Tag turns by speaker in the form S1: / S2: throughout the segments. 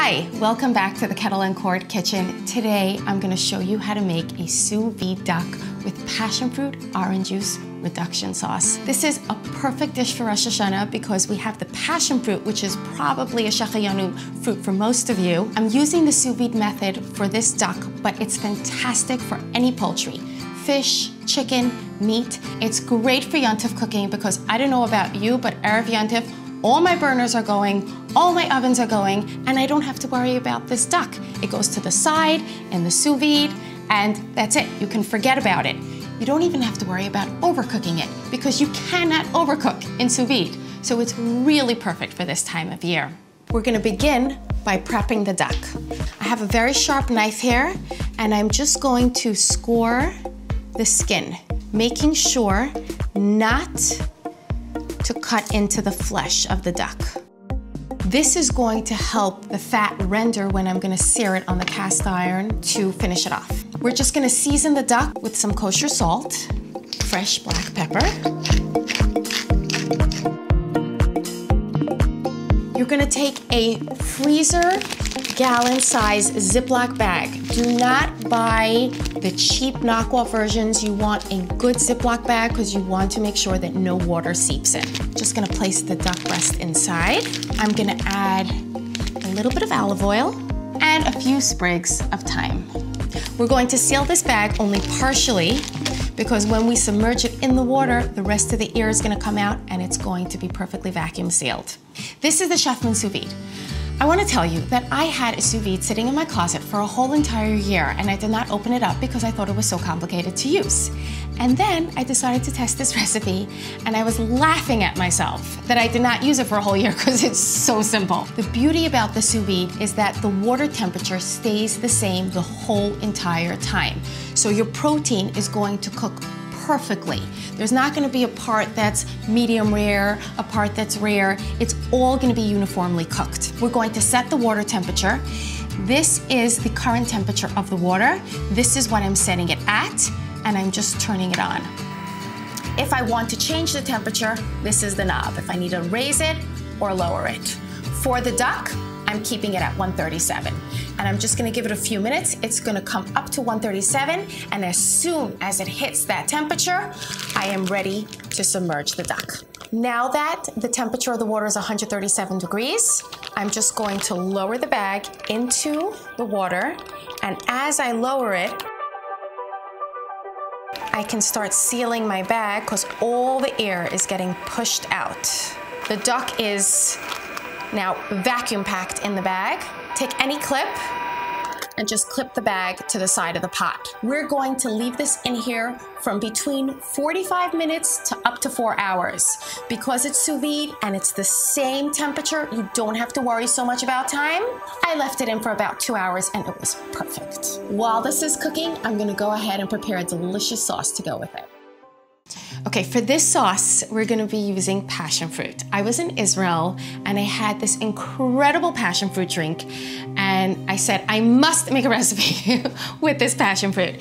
S1: Hi, welcome back to the Kettle and Cord kitchen. Today, I'm gonna show you how to make a sous vide duck with passion fruit orange juice reduction sauce. This is a perfect dish for Rosh Hashanah because we have the passion fruit, which is probably a shechayanu fruit for most of you. I'm using the sous vide method for this duck, but it's fantastic for any poultry. Fish, chicken, meat. It's great for Yontif cooking because I don't know about you, but Erev Yontif, all my burners are going, all my ovens are going, and I don't have to worry about this duck. It goes to the side in the sous vide, and that's it. You can forget about it. You don't even have to worry about overcooking it because you cannot overcook in sous vide. So it's really perfect for this time of year. We're gonna begin by prepping the duck. I have a very sharp knife here, and I'm just going to score the skin, making sure not to cut into the flesh of the duck. This is going to help the fat render when I'm gonna sear it on the cast iron to finish it off. We're just gonna season the duck with some kosher salt, fresh black pepper. You're gonna take a freezer gallon size Ziploc bag. Do not buy the cheap knockoff versions. You want a good Ziploc bag because you want to make sure that no water seeps in. Just gonna place the duck breast inside. I'm gonna add a little bit of olive oil and a few sprigs of thyme. We're going to seal this bag only partially because when we submerge it in the water, the rest of the air is gonna come out and it's going to be perfectly vacuum sealed. This is the Chefman sous vide. I want to tell you that I had a sous vide sitting in my closet for a whole entire year and I did not open it up because I thought it was so complicated to use. And then I decided to test this recipe and I was laughing at myself that I did not use it for a whole year because it's so simple. The beauty about the sous vide is that the water temperature stays the same the whole entire time. So your protein is going to cook perfectly. There's not going to be a part that's medium rare, a part that's rare. It's all going to be uniformly cooked. We're going to set the water temperature. This is the current temperature of the water. This is what I'm setting it at, and I'm just turning it on. If I want to change the temperature, this is the knob. If I need to raise it or lower it. For the duck, I'm keeping it at 137. And I'm just gonna give it a few minutes. It's gonna come up to 137, and as soon as it hits that temperature, I am ready to submerge the duck. Now that the temperature of the water is 137 degrees, I'm just going to lower the bag into the water, and as I lower it, I can start sealing my bag because all the air is getting pushed out. The duck is now vacuum packed in the bag. Take any clip and just clip the bag to the side of the pot. We're going to leave this in here from between 45 minutes to up to 4 hours. Because it's sous vide and it's the same temperature, you don't have to worry so much about time. I left it in for about 2 hours and it was perfect. While this is cooking, I'm gonna go ahead and prepare a delicious sauce to go with it. Okay, for this sauce, we're gonna be using passion fruit. I was in Israel and I had this incredible passion fruit drink and I said, I must make a recipe with this passion fruit.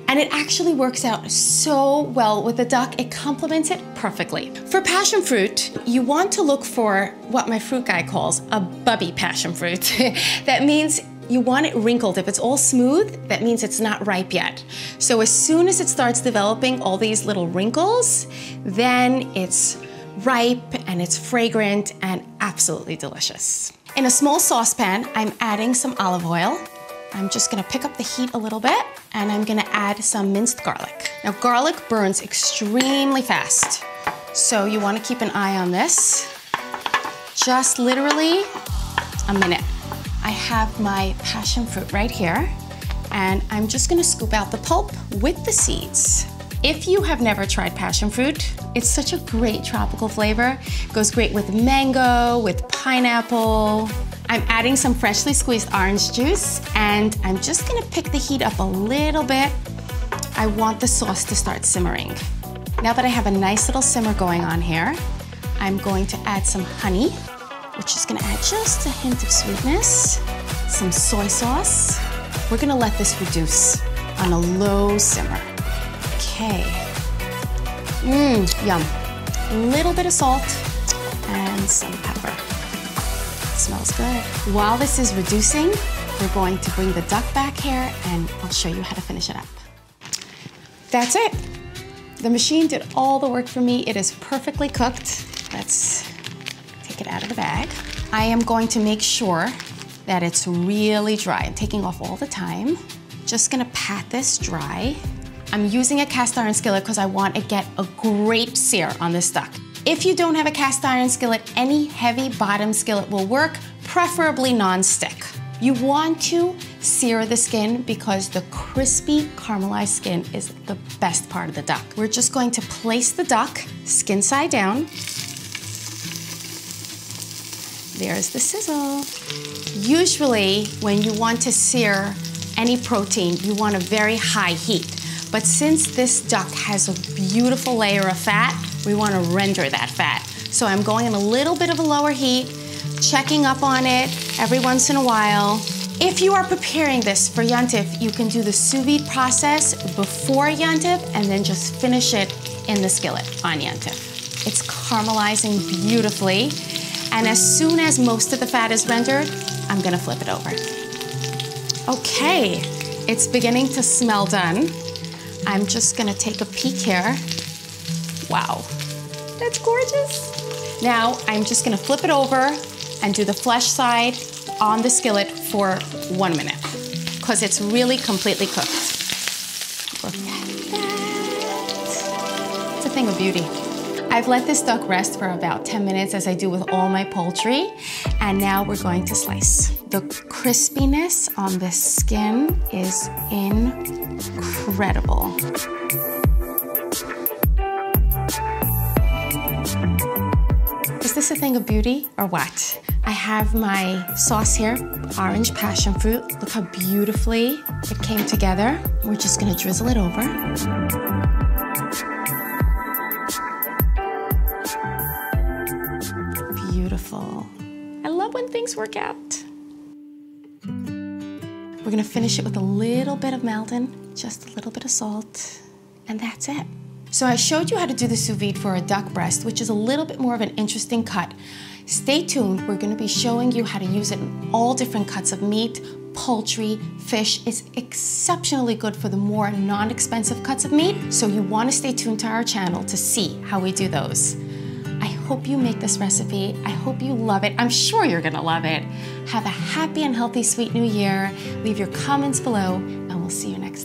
S1: And it actually works out so well with the duck. It complements it perfectly. For passion fruit, you want to look for what my fruit guy calls a bubby passion fruit. That means you want it wrinkled. If it's all smooth, that means it's not ripe yet. So as soon as it starts developing all these little wrinkles, then it's ripe and it's fragrant and absolutely delicious. In a small saucepan, I'm adding some olive oil. I'm just gonna pick up the heat a little bit and I'm gonna add some minced garlic. Now garlic burns extremely fast, so you wanna keep an eye on this. Just literally a minute. I have my passion fruit right here, and I'm just gonna scoop out the pulp with the seeds. If you have never tried passion fruit, it's such a great tropical flavor. It goes great with mango, with pineapple. I'm adding some freshly squeezed orange juice, and I'm just gonna pick the heat up a little bit. I want the sauce to start simmering. Now that I have a nice little simmer going on here, I'm going to add some honey, which is gonna add just a hint of sweetness, some soy sauce. We're gonna let this reduce on a low simmer. Okay. Yum. A little bit of salt and some pepper. smells good. While this is reducing, we're going to bring the duck back here and I'll show you how to finish it up. That's it. The machine did all the work for me. It is perfectly cooked. Let's take it out of the bag. I am going to make sure that it's really dry. I'm taking off all the thyme. Just gonna pat this dry. I'm using a cast iron skillet because I want to get a great sear on this duck. If you don't have a cast iron skillet, any heavy bottom skillet will work, preferably non-stick. You want to sear the skin because the crispy caramelized skin is the best part of the duck. We're just going to place the duck skin side down. There's the sizzle. Usually, when you want to sear any protein, you want a very high heat. But since this duck has a beautiful layer of fat, we want to render that fat. So I'm going in a little bit of a lower heat, checking up on it every once in a while. If you are preparing this for Yontif, you can do the sous vide process before Yontif and then just finish it in the skillet on Yontif. It's caramelizing beautifully. And as soon as most of the fat is rendered, I'm gonna flip it over. Okay, it's beginning to smell done. I'm just gonna take a peek here. Wow, that's gorgeous. Now, I'm just gonna flip it over and do the flesh side on the skillet for 1 minute, because it's really completely cooked. Look at that. It's a thing of beauty. I've let this duck rest for about 10 minutes, as I do with all my poultry, and now we're going to slice. The crispiness on this skin is incredible. Is this a thing of beauty or what? I have my sauce here, orange passion fruit. Look how beautifully it came together. We're just gonna drizzle it over. Beautiful. I love when things work out. We're gonna finish it with a little bit of Maldon, just a little bit of salt, and that's it. So I showed you how to do the sous vide for a duck breast, which is a little bit more of an interesting cut. Stay tuned, we're gonna be showing you how to use it in all different cuts of meat, poultry, fish. It's exceptionally good for the more non-expensive cuts of meat, so you wanna stay tuned to our channel to see how we do those. I hope you make this recipe. I hope you love it. I'm sure you're gonna love it. Have a happy and healthy, sweet new year. Leave your comments below, and we'll see you next time.